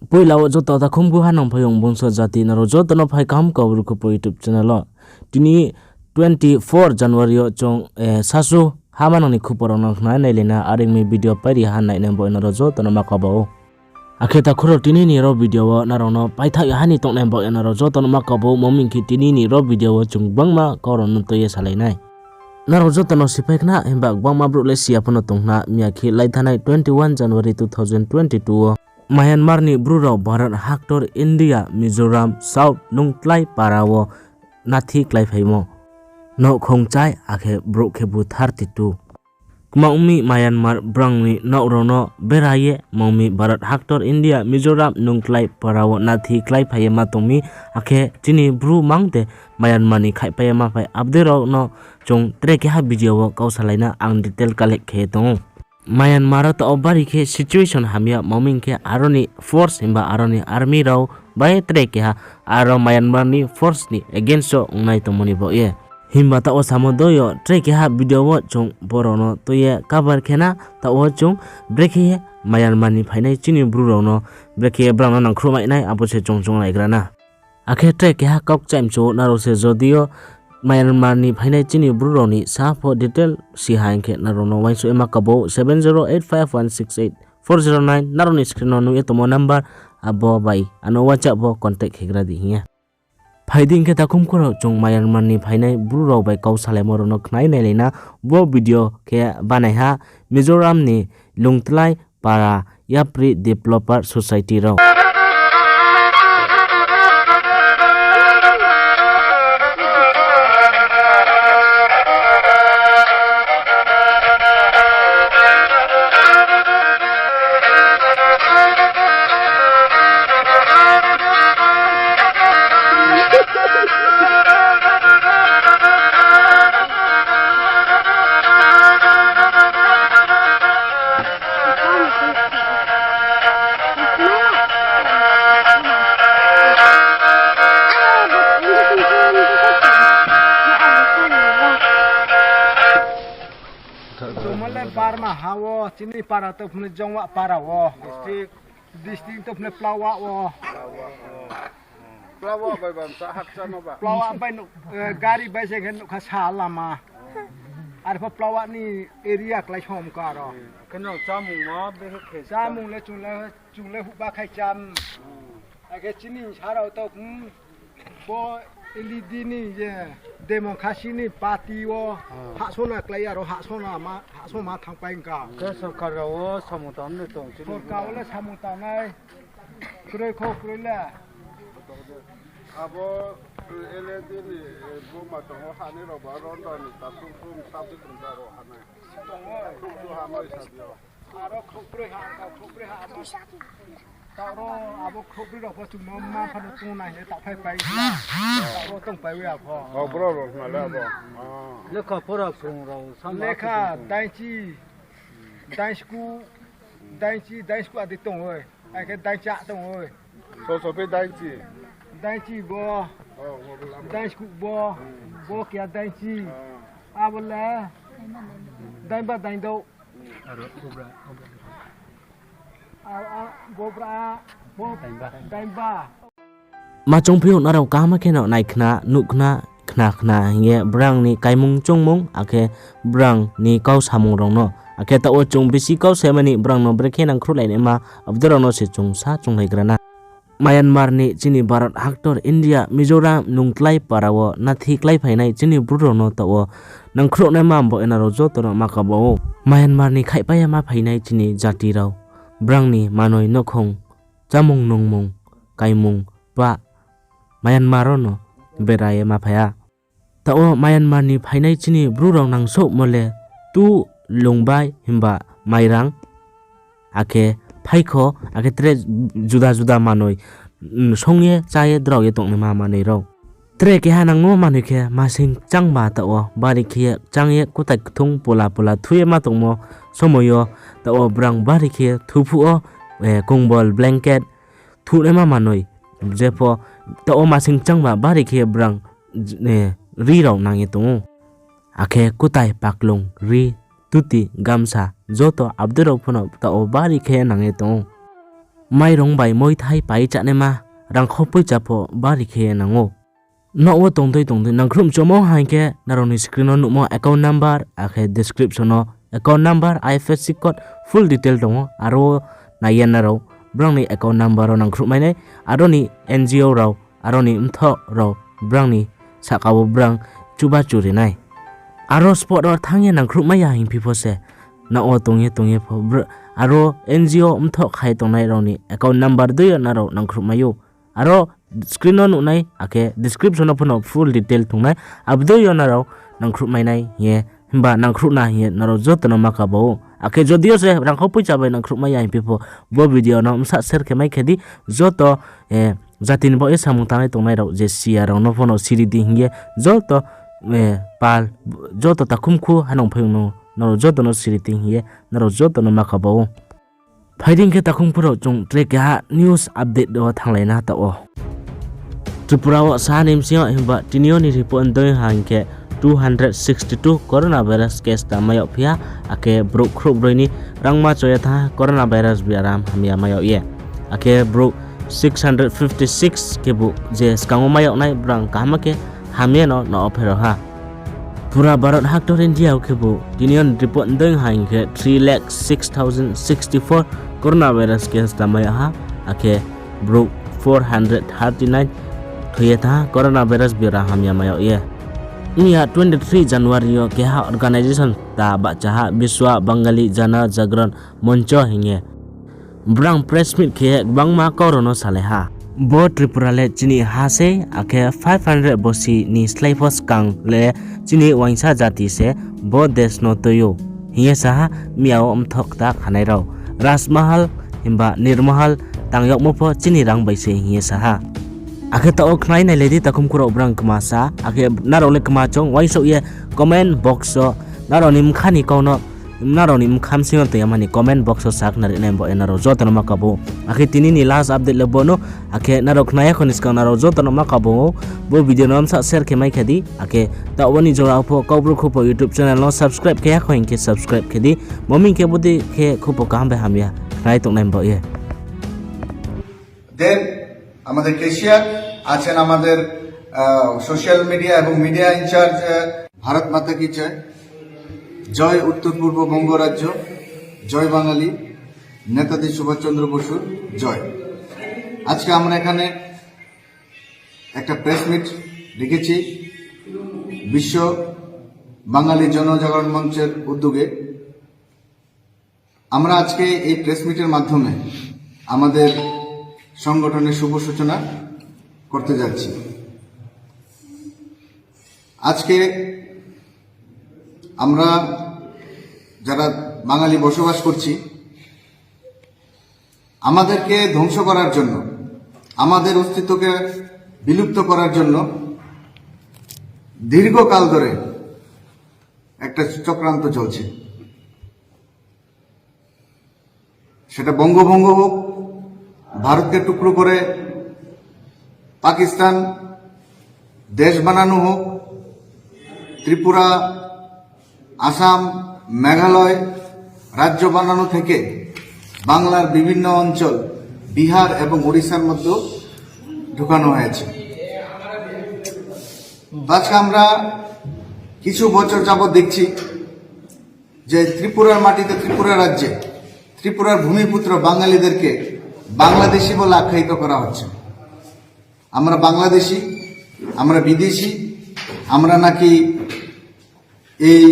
Poilao joto ta khumbu hanong phayong bungso jati naro joto no phai kam kawru ko po YouTube channel tini 24 January chong sasu hamanong ni khuporo no khna nailena aring video pari hanai nang boy naro joto no makabo akheta khuro tini ni ro video naro no paitha hani tong nang boy naro joto no makabo moming ki tini ni ro video chung bangma koron no toye salainai naro joto no sipaikna hembak bangma bro le siapono tongna miyaki laithanai 21 January 2022 Myanmar ni bruro Bharat Haktor India Mizoram South Nungtlai Parawo Nathi Klai Phaimo no khongchai akhe bro khebu 32 Kmaumi Myanmar brangni no rono beraye maumi Bharat Haktor India Mizoram Nungtlai Parawo Nathi Klai Phaima tomi akhe chini bru mangte Myanmar ni khai phaima phai abdero no chong treke ha video kausalaina ang detail kalek khe tong Myanmar to obari ke situation hamia moming ke aroni force himba aroni army rau bai trek ha aro Myanmar ni force ni against so ngai to moni bo ye himba ta o samodoyo trek ha video wo chung borono to ye cover khena ta o chung break ye Myanmar ni phainai chini bru ro no break ye brang nang khrumai nai apose chung chung lai grana akhe trek ha kok chaim cho naro se jodio Myanmar ni phainai chini bruro ni sa pho detail si hainke narono waisu ema kabo 7085168409 naroni screen no etomo number abo bai ano whatsapp bo contact hegra di hiya phaiding ke takum koro chung Myanmar ni phainai bruro bai kausale morono knai nelena bo video ke banai ha Mizoram ni Lungtlai para Yapri Developer Society ro Parma hawo sini para tu punya jongwa para wo district tu punya pelawak wo pelawak bai bam sahak sana ba pelawak bai gari bai se kan khasa lama ada pelawak ni area kelai hom karo kena jamu ma be ke jamu le chung le ba khai jam ake sini sarau tu bo LED ni je demokrasi ni parti wo hak sona kelai aro hak sona ma hak sona thang pai ka ke sarkar wo samutan le tong sini sarkar le samutan ai kroi kho kroi la abo LED ni bo ma tong ha ni ro ba ron da ni ta sum sabi tum da ro ha na tong tu ha mai sabi aro kho kroi ha abo taro abo kho kroi ro tu ma pha tu na he ta phai pai taro tong pai wa pho bro ro na la bo le kha phora phung ro le kha dai sku adi tong oi ai ke dai cha tong oi so pe dai chi bo dai sku bo kya dai chi abo la dai ba dai do Bobra Daimba Machong phiu narau kama khena nai khna nu khna nge brang ni kaimung chongmung akhe brang ni kau samung rong no akhe ta o chung bisi kau semani brang no brek henang khrulai ne ma abdero no se chung sa chung lai grana Myanmar ni chini Bharat Haktor India Mizoram Nungtlai Parawo Nathi Klai Phainai chini bruro no ta o nang khro ne ma bo enaro joto no makabo Myanmar ni khai pa ma phainai chini jati rau brang ni manoi nokhong chamung nongmung kaimung pa Myanmar no beraye ma phaya ta o Myanmar ni phainai chini brurong nang so mole tu lungbai himba mairang akhe phaikho akhe tre juda manoi songye chaye droge tong ma manei ro tre ke hanang mo manoi khe masing changba ta o bari khe changye kutai thung pola thuye ma tongmo somoyo ta o brang bari khe thupu o kongbol blanket thune ma manoi jepo ta o masing changba bari khe brang ne ri rau nangi tong akhe kutai paklong ri tuti gamsa joto abdero phono ta o bari khe nange tong mairong bai moi thai pai cha ne ma rang kho pui cha pho bari khe nango no wo tongdoi nangkhrum chomo haike naroni screen on mo account number akhe description no account number IFSC code full detail dongo aro nayan naro brangni account number nangkhrum mai nei aroni NGO raw aroni mtho raw brangni sakawo brang chuba churi nai aro sport or thangye nangkhrum mai ya hing people se na o tongye pho aro NGO mtho khai tongnai roni account number doyo naro nangkhrum mayo aro screen on unai ake description of no full detail tungnai abdo yonaro nangkhru mainai ye himba nangkhru na ye naro jotno makabo ake jodio se rangkho pucha bai nangkhru mai ai pipo bo video no msa share ke mai khedi joto jatin bo e samung tanai tungnai ro je siar no phono siri di hinge joto pal joto takumkhu hanong phayno naro joto no siri ti hinge naro joto no makabo Fighting ke takung puro chung trek ya news update do thanglai na ta o Tripura wa sanim sio himba tinio ni report doi hangke 262 coronavirus case ta mayo phia ake brok khro broini rangma choya tha coronavirus biaram hamia mayo ye ake brok 656 ke bu je skango mayo nai brang kamake hamia no ophero ha Pura Barat Haktor India kebu Dinion report deng hangke 3,06,064 coronavirus case tamaya ha ake broke 439 thuyeta coronavirus biraham ya mayo ye Inia 23 January yo keha organization ta bacaha Biswa Bengali Jana Jagran Moncho hinge Brang press meet ke bangma korono saleha Bo Tripura le chini hase ake 500 bosi ni slaifos kang le chini waingsa jati se bo des no toyo hiye saha miao omthok ta khanai raw Rasmahal himba Nirmahal tangyok mo pho chini rang baise hiye saha ake ta ok nai nai ledi takum kuro brang kmasa ake narole kma chong waiso ye comment box so naronim khani kono naronim kham singo te amani comment box so sak nare nembo enaro jotano makabo ake tini ni last update lebono ake narok naya khonis ka naro jotano makabo bo video nom sa share ke mai khadi ake ta woni jora pho kobru khupo YouTube channel no subscribe ke khoin ke subscribe khedi momin ke bodi ke khupo kam be hamya nai tok nembo ye দেন আমাদের cashier আছেন আমাদের social media এবং media in charge Bharat মাতা কি জয় জয় উত্তর পূর্ব বঙ্গ রাজ্য জয় বাঙালি নেতাজি সুভাষচন্দ্র বসুর জয় আজকে আমরা এখানে একটা প্রেস মিট রেখেছি বিশ্ব বাঙালি জনজাগরণ মঞ্চের উদ্যোগে আমরা আজকে এই প্রেস মিটের মাধ্যমে আমাদের সংগঠনের শুভ সূচনা করতে যাচ্ছি আজকে আমরা যারা বাঙালি বসবাস করছি আমাদেরকে ধ্বংস করার জন্য আমাদের অস্তিত্বকে বিলুপ্ত করার জন্য দীর্ঘকাল ধরে একটা চক্রান্ত চলছে সেটা বঙ্গভঙ্গ হোক ভারতকে টুকরো করে পাকিস্তান দেশ বানানো হোক ত্রিপুরা আসাম মেঘালয় রাজ্য বানানো থেকে বাংলার বিভিন্ন অঞ্চল বিহার এবং ওড়িশার মধ্যে ঢুকানো হয়েছে আজকে আমরা কিছু বছর যাবৎ দেখছি যে ত্রিপুরার মাটিতে ত্রিপুরা রাজ্যে ত্রিপুরার ভূমিপুত্র বাঙালিদেরকে বাংলাদেশি বলে আখ্যায়িত করা হচ্ছে আমরা বাংলাদেশি আমরা বিদেশি আমরা নাকি এই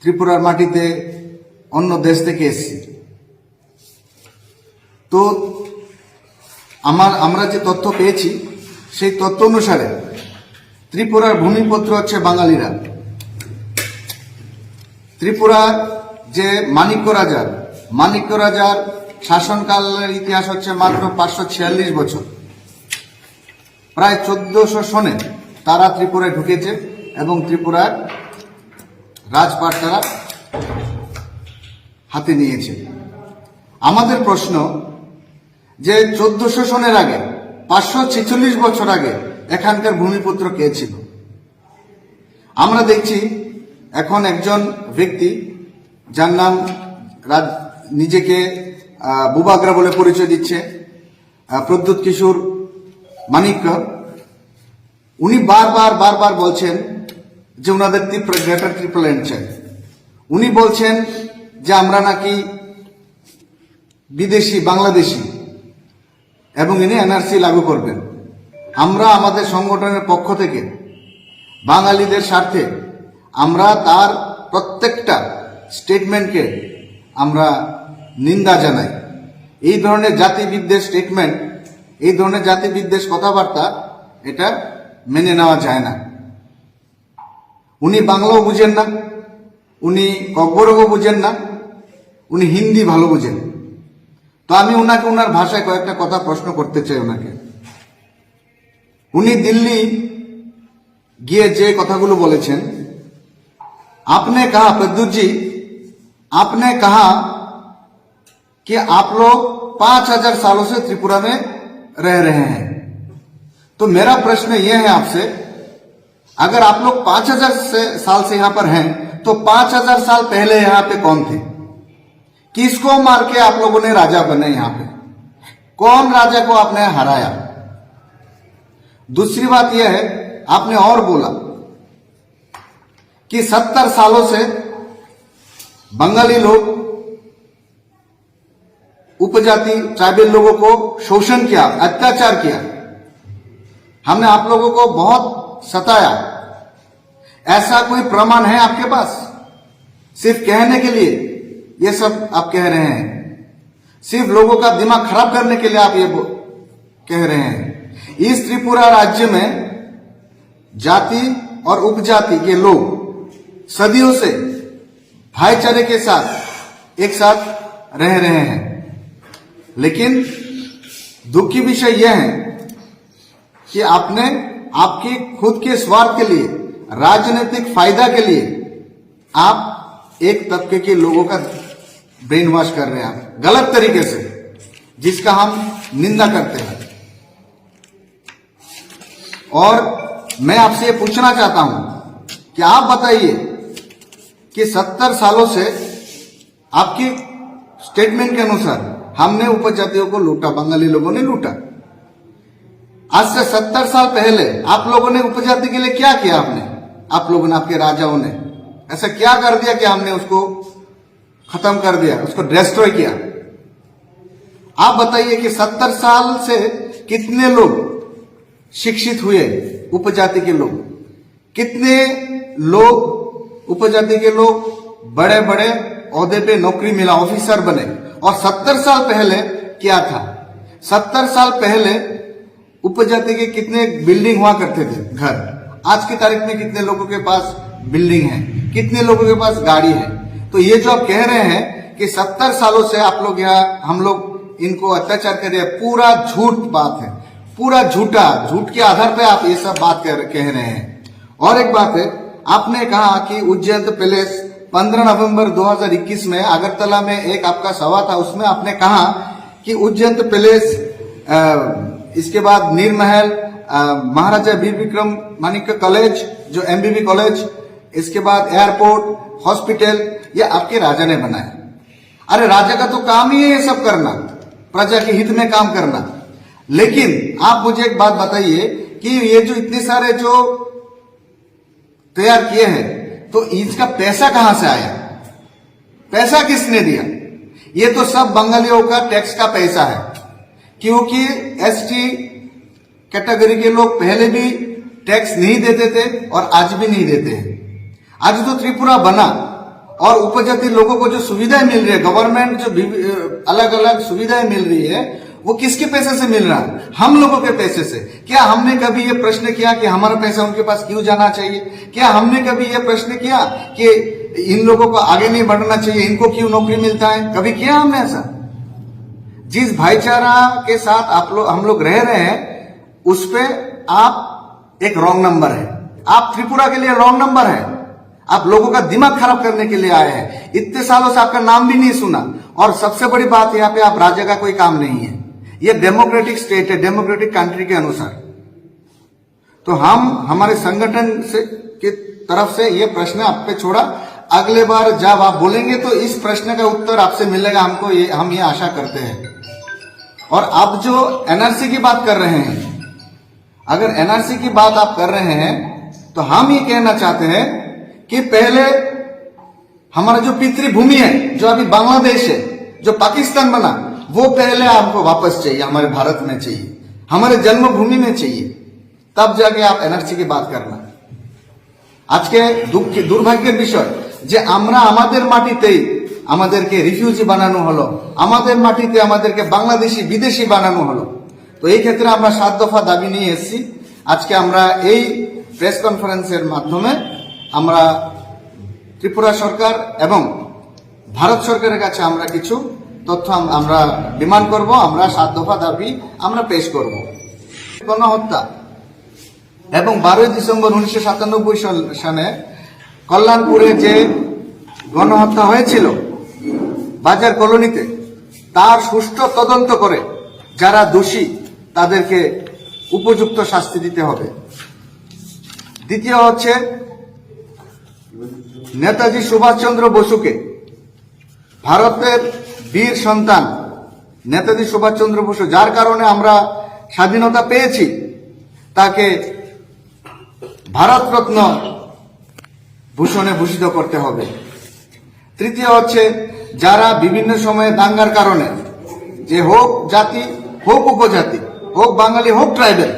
ত্রিপুরার মাটিতে অন্য দেশ থেকে এসেছি তো আমরা যে তথ্য পেয়েছি সেই তথ্য অনুসারে ত্রিপুরার ভূমিপুত্র হচ্ছে বাঙালিরা ত্রিপুরার যে মাণিক্য রাজার শাসনকালের ইতিহাস হচ্ছে মাত্র 546 বছর প্রায় 1400 সনে তারা ত্রিপুরায় ঢুকেছে এবং ত্রিপুরার রাজপাট তারা হাতে নিয়েছে আমাদের প্রশ্ন যে 1400 সনের আগে 546 বছর আগে এখানকার ভূমিপুত্র কে ছিল আমরা দেখছি এখন একজন ব্যক্তি যার নাম নিজেকে বুবাগ্রা বলে পরিচয় দিচ্ছে প্রদ্যুৎ কিশোর মানিক্য। উনি বারবার বলছেন যে ওনাদের গ্রেটার ট্রিপলল্যান্ড চাই। উনি বলছেন যে আমরা নাকি বিদেশি বাংলাদেশি এবং ইনি এনআরসি লাগু করবেন। আমরা আমাদের সংগঠনের পক্ষ থেকে বাঙালিদের স্বার্থে আমরা তার প্রত্যেকটা স্টেটমেন্টকে আমরা নিন্দা জানাই। এই ধরনের জাতি বিদ্বেষ স্টেটমেন্ট, এই ধরনের জাতি বিদ্বেষ কথাবার্তা এটা মেনে নেওয়া যায় না। উনি বাংলাও বুঝেন না, উনি ককবরকও বুঝেন না, উনি হিন্দি ভালো বুঝেন। তো আমি ওনাকে ওনার ভাষায় কয়েকটা কথা প্রশ্ন করতে চাই ওনাকে। উনি দিল্লি গিয়ে যে কথাগুলো বলেছেন, आपने कहा प्रद्युत जी, आपने कहा कि आप लोग 5000 सालों से त्रिपुरा में रह रहे हैं। तो मेरा प्रश्न यह है आपसे, अगर आप लोग 5000 साल से यहां पर हैं तो 5000 साल पहले यहां पे कौन थे? किसको मार के आप लोगों ने राजा बने? यहां पे कौन राजा को आपने हराया? दूसरी बात यह है, आपने और बोला कि 70 सालों से बंगाली लोग उपजाति ट्राइबल लोगों को शोषण किया, अत्याचार किया, हमने आप लोगों को बहुत सताया। ऐसा कोई प्रमाण है आपके पास? सिर्फ कहने के लिए ये सब आप कह रहे हैं, सिर्फ लोगों का दिमाग खराब करने के लिए आप ये कह रहे हैं। इस त्रिपुरा राज्य में जाति और उपजाति के लोग सदियों से भाईचारे के साथ एक साथ रह रहे हैं। लेकिन दुख की विषय यह है कि आपने आपके खुद के स्वार्थ के लिए, राजनीतिक फायदा के लिए आप एक तबके के लोगों का ब्रेन वॉश कर रहे हैं, गलत तरीके से, जिसका हम निंदा करते हैं। और मैं आपसे ये पूछना चाहता हूं कि आप बताइए कि 70 सालों से आपकी स्टेटमेंट के अनुसार हमने उपजातियों को लूटा, बंगाली लोगों ने लूटा। आज से 70 साल पहले आप लोगों ने उपजाति के लिए क्या किया? आप लोगों ने, आपके राजाओं ने ऐसा क्या कर दिया कि हमने उसको खत्म कर दिया, उसको डिस्ट्रॉय किया? आप बताइए कि 70 साल से कितने लोग शिक्षित हुए, उपजाति के लोग, कितने लोग उपजाति के लोग बड़े बड़े ओहदे पे नौकरी मिला, ऑफिसर बने। और 70 साल पहले क्या था? 70 साल पहले उपजाति के कितने बिल्डिंग हुआ करते थे, घर। आज की तारीख में कितने लोगों के पास बिल्डिंग है, कितने लोगों के पास गाड़ी है? तो ये जो आप कह रहे हैं कि 70 सालों से आप लोग यहाँ, हम लोग इनको अत्याचार कर रहे हैं, पूरा झूठ बात है, पूरा झूठा, झूठ के आधार पे आप ये सब बात कह रहे हैं। और एक बात है, आपने कहा कि उज्जैन पैलेस 15 नवंबर 2021 में अगरतला में एक आपका सभा था, उसमें आपने कहा कि उज्जैन पैलेस, इसके बाद नीरमहल, महाराजा वीर विक्रम मानिक्य कॉलेज जो एमबीबी कॉलेज, इसके बाद एयरपोर्ट, हॉस्पिटल, ये आपके राजा ने बनाया। अरे राजा का तो काम ही है ये सब करना, प्रजा के हित में काम करना। लेकिन आप मुझे एक बात बताइए कि ये जो इतने सारे जो तैयार किए हैं, तो इसका पैसा कहां से आया? पैसा किसने दिया? ये तो सब बंगालियों का टैक्स का पैसा है, क्योंकि एसटी कैटेगरी के लोग पहले भी टैक्स नहीं देते थे और आज भी नहीं देते हैं। आज तो त्रिपुरा बना और उपजाति लोगों को जो सुविधाएं मिल रही है, गवर्नमेंट जो अलग अलग सुविधाएं मिल रही है, वो किसके पैसे से मिल रहा है? हम लोगों के पैसे से। क्या हमने कभी ये प्रश्न किया कि हमारा पैसा उनके पास क्यों जाना चाहिए? क्या हमने कभी ये प्रश्न किया कि इन लोगों को आगे नहीं बढ़ना चाहिए, इनको क्यों नौकरी मिलता है? कभी किया हमने ऐसा? जिस भाईचारा के साथ हम लोग रह रहे हैं, उस पे आप एक रॉन्ग नंबर है। आप त्रिपुरा के लिए रॉन्ग नंबर है। आप लोगों का दिमाग खराब करने के लिए आए हैं। इतने सालों से आपका नाम भी नहीं सुना। और सबसे बड़ी बात, यहाँ पे आप राजा का कोई काम नहीं है। ये डेमोक्रेटिक स्टेट है, डेमोक्रेटिक कंट्री के अनुसार। तो हम हमारे संगठन से की तरफ से ये प्रश्न आप पे छोड़ा, अगले बार जब आप बोलेंगे तो इस प्रश्न का उत्तर आपसे मिलेगा, हम ये आशा करते हैं। और अब जो एनआरसी की बात कर रहे हैं, अगर एनआरसी की बात आप कर रहे हैं तो हम ये कहना चाहते हैं कि पहले हमारा जो पितृभूमि है, जो अभी बांग्लादेश है, जो पाकिस्तान बना, वो पहले आपको वापस चाहिए, हमारे भारत में चाहिए, हमारे जन्मभूमि में चाहिए, तब जाके आप एनआरसी की बात करना। आज के दुर्भाग्येर विषय যে আমরা আমাদের মাটিতেই আমাদেরকে রিফিউজি বানানো হলো, আমাদের মাটিতে আমাদেরকে বাংলাদেশি বিদেশি বানানো হলো। তো এই ক্ষেত্রে আমরা 7 দফা দাবি নিয়ে এসেছি। আজকে আমরা এই প্রেস কনফারেন্সের মাধ্যমে আমরা ত্রিপুরা সরকার এবং ভারত সরকারের কাছে আমরা কিছু তথ্য আমরা ডিমান্ড করব, আমরা 7 দফা দাবি আমরা পেশ করব। গণহত্যা এবং 12 ডিসেম্বর 1997 সালে কল্যাণপুরে যে গণহত্যা হয়েছিল বাজার কলোনিতে, তার সুষ্ঠু তদন্ত করে যারা দোষী তাদেরকে উপযুক্ত শাস্তি দিতে হবে। দ্বিতীয় হচ্ছে নেতাজি সুভাষচন্দ্র বসুকে, ভারতের বীর সন্তান নেতাজি সুভাষচন্দ্র বসু, যার কারণে আমরা স্বাধীনতা পেয়েছি, তাকে ভারতরত্ন ভূষণে ভূষিত করতে হবে। তৃতীয় হচ্ছে যারা বিভিন্ন সময়ে দাঙ্গার কারণে, যে হোক জাতি হোক উপজাতি হোক বাঙালি হোক ট্রাইবেল,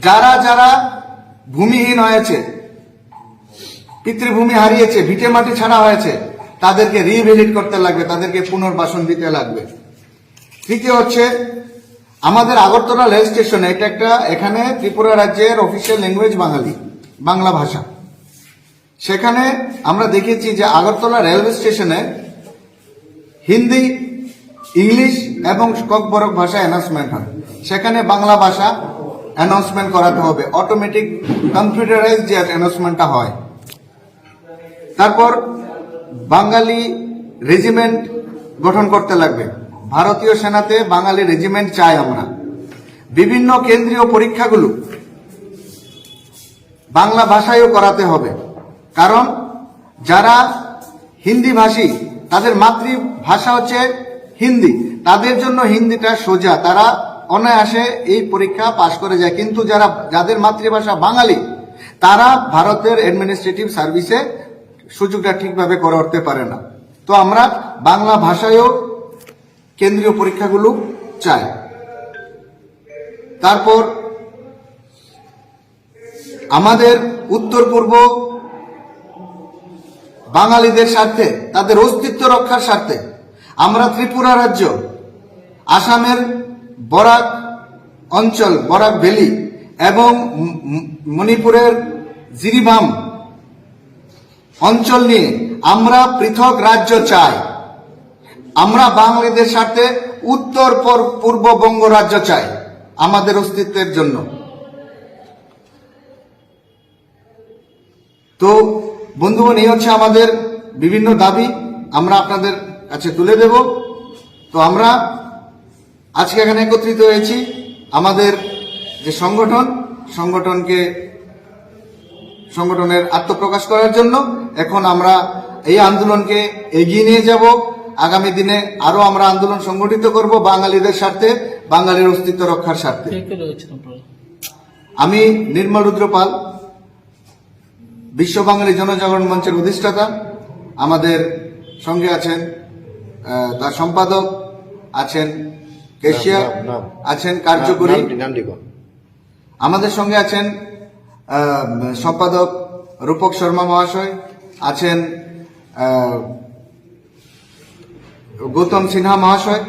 যারা যারা ভূমিহীন হয়েছে, পিতৃভূমি হারিয়েছে, ভিটে মাটি ছাড়া হয়েছে, তাদেরকে রিভ্যালিড করতে লাগবে, তাদেরকে পুনর্বাসন দিতে লাগবে। তৃতীয় হচ্ছে আমাদের আগরতলা রেল স্টেশনে, এটা একটা এখানে ত্রিপুরা রাজ্যের অফিসিয়াল ল্যাঙ্গুয়েজ বাংলা ভাষা। সেখানে আমরা দেখেছি যে আগরতলা রেলওয়ে স্টেশনে হিন্দি, ইংলিশ এবং ককবরক ভাষা অ্যানাউন্সমেন্ট হয়, সেখানে বাংলা ভাষা অ্যানাউন্সমেন্ট করাতে হবে, অটোমেটিক কম্পিউটারাইজ যে অ্যানাউন্সমেন্টটা হয়। তারপর বাঙালি রেজিমেন্ট গঠন করতে লাগবে, ভারতীয় সেনাতে বাঙালি রেজিমেন্ট চাই আমরা। বিভিন্ন কেন্দ্রীয় পরীক্ষাগুলো বাংলা ভাষায়ও করাতে হবে, কারণ যারা হিন্দি ভাষী, তাদের মাতৃভাষা হচ্ছে হিন্দি, তাদের জন্য হিন্দিটা সোজা, তারা অনায়াসে এই পরীক্ষা পাশ করে যায়। কিন্তু যাদের মাতৃভাষা বাঙালি, তারা ভারতের অ্যাডমিনিস্ট্রেটিভ সার্ভিসে সুযোগটা ঠিকভাবে করে উঠতে পারে না। তো আমরা বাংলা ভাষায়ও কেন্দ্রীয় পরীক্ষাগুলো চাই। তারপর আমাদের উত্তর পূর্ব বাঙালিদের স্বার্থে, তাদের অস্তিত্ব রক্ষার স্বার্থে আমরা ত্রিপুরা রাজ্য, আসামের বরাক অঞ্চল, বরাক ভ্যালি এবং মণিপুরের জিরিবাম অঞ্চল নিয়ে আমরা পৃথক রাজ্য চাই। আমরা বাঙালিদের স্বার্থে উত্তর পূর্ববঙ্গ রাজ্য চাই আমাদের অস্তিত্বের জন্য। তো বন্ধুগণ, এই হচ্ছে আমাদের বিভিন্ন দাবি, আমরা আপনাদের কাছে তুলে দেব। তো আমরা আজকে এখানে একত্রিত হয়েছি আমাদের যে সংগঠনের আত্মপ্রকাশ করার জন্য। এখন আমরা এই আন্দোলনকে এগিয়ে নিয়ে যাব, আগামী দিনে আরো আমরা আন্দোলন সংগঠিত করব বাঙালিদের স্বার্থে, বাঙালির অস্তিত্ব রক্ষার স্বার্থে। আমি নির্মল রুদ্র পাল, বিশ্ব বাঙালি জনজাগরণ মঞ্চের অধিষ্ঠাতা। আমাদের সঙ্গে আছেন তার সম্পাদক, আছেন কেশিয়া, আছেন কার্যকরী, আমাদের সঙ্গে আছেন সম্পাদক রূপক শর্মা মহাশয়, আছেন গৌতম সিনহা মহাশয়,